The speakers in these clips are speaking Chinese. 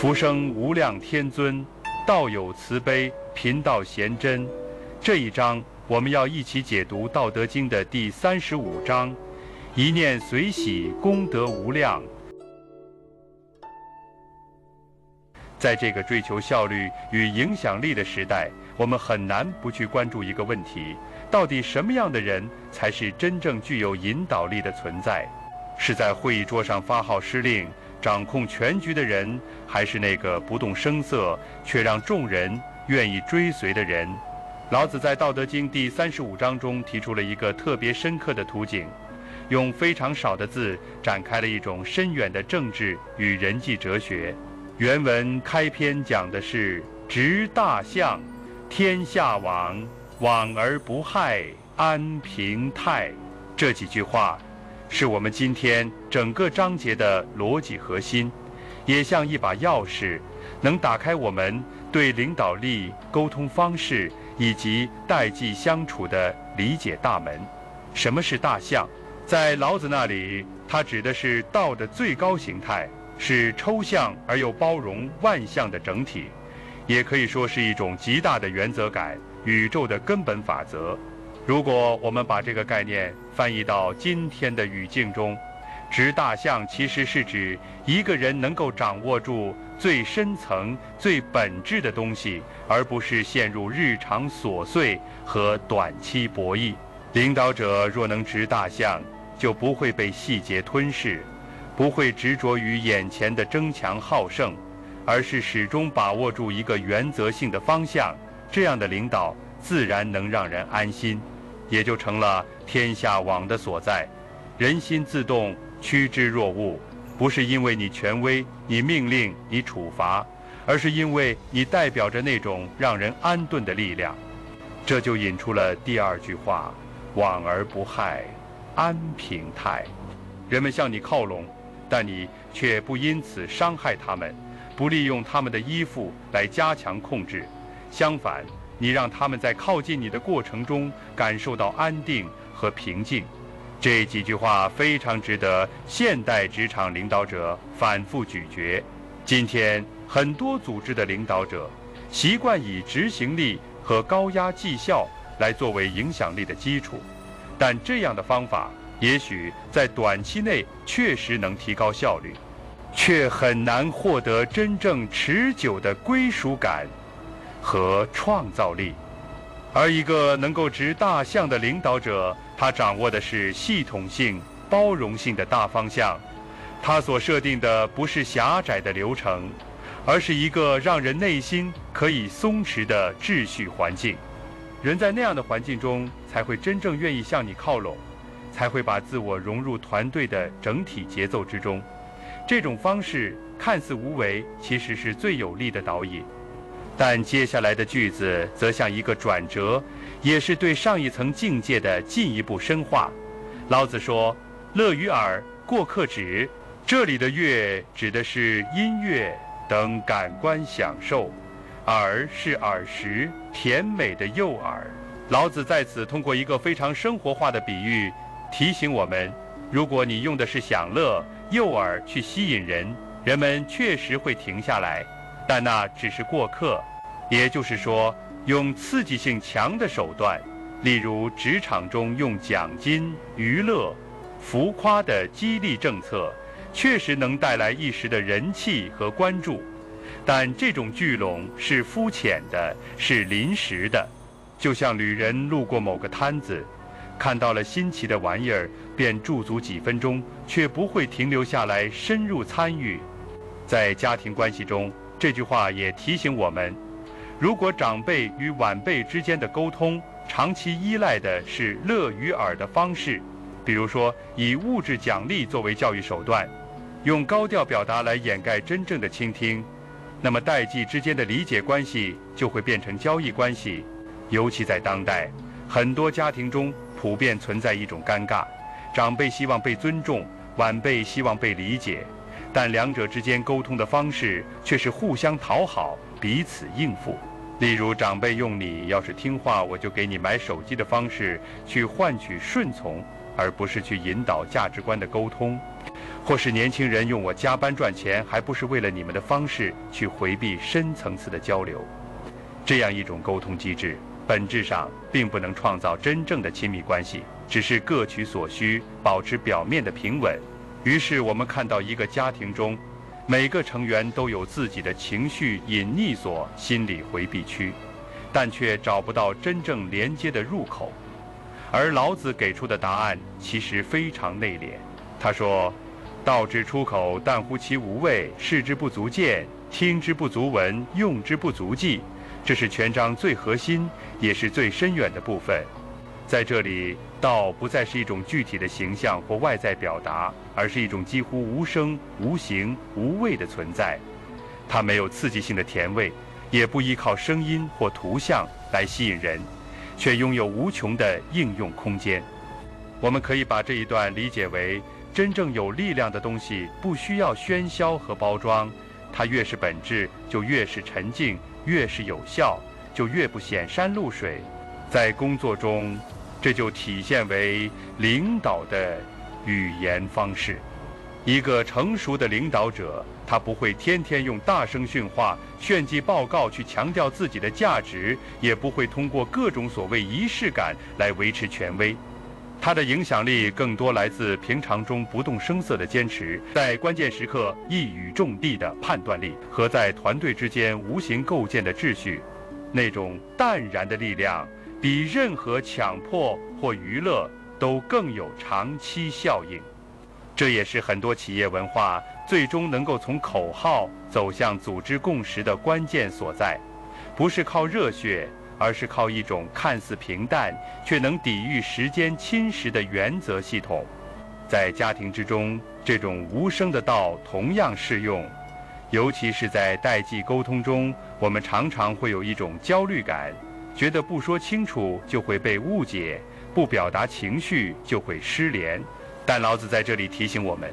福生无量天尊，道有慈悲，贫道贤真。这一章我们要一起解读《道德经》的第35章，一念随喜，功德无量。在这个追求效率与影响力的时代，我们很难不去关注一个问题：到底什么样的人才是真正具有引导力的存在？是在会议桌上发号施令、掌控全局的人，还是那个不动声色却让众人愿意追随的人？老子在《道德经》第35章中提出了一个特别深刻的图景，用非常少的字展开了一种深远的政治与人际哲学。原文开篇讲的是执大象，天下往，往而不害，安平泰。这几句话是我们今天整个章节的逻辑核心，也像一把钥匙，能打开我们对领导力、沟通方式以及代际相处的理解大门。什么是大象？在老子那里，它指的是道的最高形态，是抽象而又包容万象的整体，也可以说是一种极大的原则感，宇宙的根本法则。如果我们把这个概念翻译到今天的语境中，执大象其实是指一个人能够掌握住最深层、最本质的东西，而不是陷入日常琐碎和短期博弈。领导者若能执大象，就不会被细节吞噬，不会执着于眼前的争强好胜，而是始终把握住一个原则性的方向。这样的领导自然能让人安心，也就成了天下往的所在。人心自动，趋之若鹜，不是因为你权威、你命令、你处罚，而是因为你代表着那种让人安顿的力量。这就引出了第二句话：往而不害，安平泰。人们向你靠拢，但你却不因此伤害他们，不利用他们的依附来加强控制。相反，你让他们在靠近你的过程中感受到安定和平静。这几句话非常值得现代职场领导者反复咀嚼。今天很多组织的领导者习惯以执行力和高压绩效来作为影响力的基础，但这样的方法也许在短期内确实能提高效率，却很难获得真正持久的归属感和创造力。而一个能够执大象的领导者，他掌握的是系统性、包容性的大方向，他所设定的不是狭窄的流程，而是一个让人内心可以松弛的秩序环境。人在那样的环境中，才会真正愿意向你靠拢，才会把自我融入团队的整体节奏之中。这种方式看似无为，其实是最有力的导引。但接下来的句子则像一个转折，也是对上一层境界的进一步深化。老子说：“乐于耳，过客止。”这里的乐指的是音乐等感官享受，耳是耳识，甜美的诱饵。老子在此通过一个非常生活化的比喻，提醒我们：如果你用的是享乐、诱饵去吸引人，人们确实会停下来，但那只是过客。也就是说，用刺激性强的手段，例如职场中用奖金、娱乐、浮夸的激励政策，确实能带来一时的人气和关注，但这种聚拢是肤浅的，是临时的。就像旅人路过某个摊子，看到了新奇的玩意儿，便驻足几分钟，却不会停留下来深入参与。在家庭关系中，这句话也提醒我们，如果长辈与晚辈之间的沟通长期依赖的是乐于耳的方式，比如说以物质奖励作为教育手段，用高调表达来掩盖真正的倾听，那么代际之间的理解关系就会变成交易关系。尤其在当代，很多家庭中普遍存在一种尴尬，长辈希望被尊重，晚辈希望被理解，但两者之间沟通的方式却是互相讨好，彼此应付。例如，长辈用你要是听话我就给你买手机的方式去换取顺从，而不是去引导价值观的沟通。或是年轻人用我加班赚钱，还不是为了你们的方式去回避深层次的交流。这样一种沟通机制，本质上并不能创造真正的亲密关系，只是各取所需，保持表面的平稳。于是我们看到一个家庭中，每个成员都有自己的情绪隐匿所、心理回避区，但却找不到真正连接的入口。而老子给出的答案其实非常内敛。他说：“道之出口，但乎其无味；视之不足见，听之不足闻，用之不足记。”这是全章最核心，也是最深远的部分。在这里，道不再是一种具体的形象或外在表达，而是一种几乎无声、无形、无味的存在。它没有刺激性的甜味，也不依靠声音或图像来吸引人，却拥有无穷的应用空间。我们可以把这一段理解为，真正有力量的东西不需要喧嚣和包装，它越是本质，就越是沉静，越是有效，就越不显山露水。在工作中，这就体现为领导的语言方式。一个成熟的领导者，他不会天天用大声训话、炫技报告去强调自己的价值，也不会通过各种所谓仪式感来维持权威。他的影响力更多来自平常中不动声色的坚持，在关键时刻一语中的的判断力，和在团队之间无形构建的秩序。那种淡然的力量，比任何强迫或娱乐都更有长期效应。这也是很多企业文化最终能够从口号走向组织共识的关键所在，不是靠热血，而是靠一种看似平淡却能抵御时间侵蚀的原则系统。在家庭之中，这种无声的道同样适用，尤其是在代际沟通中，我们常常会有一种焦虑感，觉得不说清楚就会被误解，不表达情绪就会失联。但老子在这里提醒我们，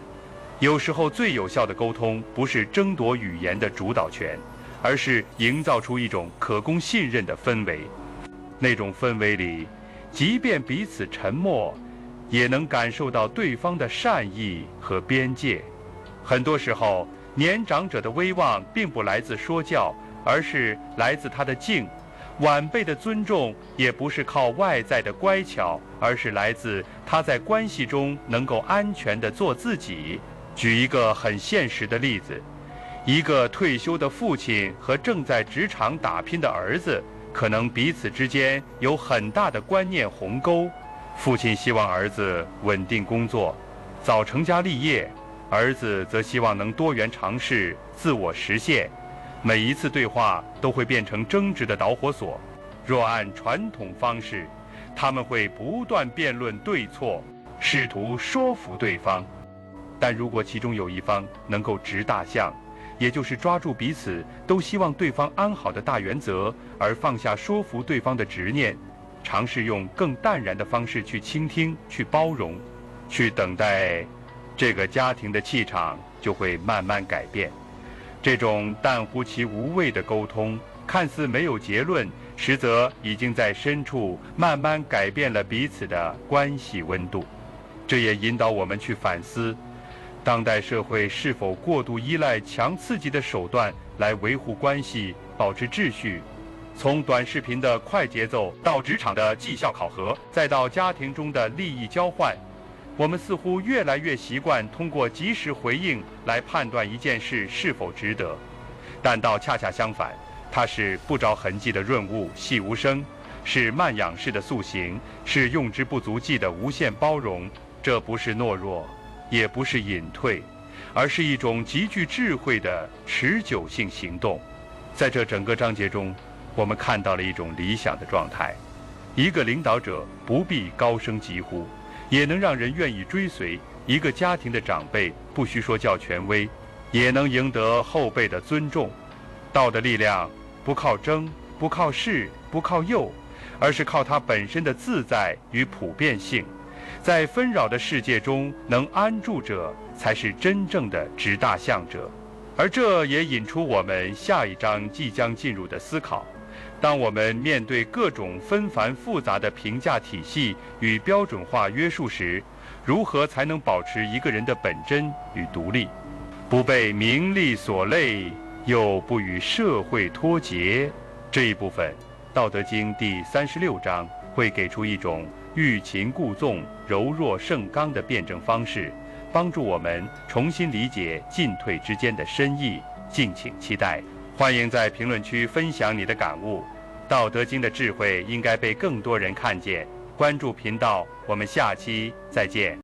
有时候最有效的沟通不是争夺语言的主导权，而是营造出一种可供信任的氛围。那种氛围里，即便彼此沉默，也能感受到对方的善意和边界。很多时候，年长者的威望并不来自说教，而是来自他的静。晚辈的尊重也不是靠外在的乖巧，而是来自他在关系中能够安全地做自己。举一个很现实的例子，一个退休的父亲和正在职场打拼的儿子，可能彼此之间有很大的观念鸿沟。父亲希望儿子稳定工作，早成家立业，儿子则希望能多元尝试，自我实现。每一次对话都会变成争执的导火索。若按传统方式，他们会不断辩论对错，试图说服对方。但如果其中有一方能够执大象，也就是抓住彼此都希望对方安好的大原则，而放下说服对方的执念，尝试用更淡然的方式去倾听、去包容、去等待，这个家庭的气场就会慢慢改变。这种淡乎其无味的沟通，看似没有结论，实则已经在深处慢慢改变了彼此的关系温度。这也引导我们去反思，当代社会是否过度依赖强刺激的手段来维护关系、保持秩序？从短视频的快节奏，到职场的绩效考核，再到家庭中的利益交换，我们似乎越来越习惯通过及时回应来判断一件事是否值得，但倒恰恰相反，它是不着痕迹的润物细无声，是慢养式的塑形，是用之不足忌的无限包容。这不是懦弱，也不是隐退，而是一种极具智慧的持久性行动。在这整个章节中，我们看到了一种理想的状态：一个领导者不必高声疾呼，也能让人愿意追随；一个家庭的长辈不需说教权威，也能赢得后辈的尊重。道的力量不靠争，不靠势，不靠诱，而是靠它本身的自在与普遍性。在纷扰的世界中能安住者，才是真正的执大象者。而这也引出我们下一章即将进入的思考：当我们面对各种纷繁复杂的评价体系与标准化约束时，如何才能保持一个人的本真与独立，不被名利所累，又不与社会脱节。这一部分，《道德经》第36章会给出一种欲擒故纵、柔弱胜刚的辩证方式，帮助我们重新理解进退之间的深意。敬请期待。欢迎在评论区分享你的感悟。《道德经》的智慧应该被更多人看见。关注频道，我们下期再见。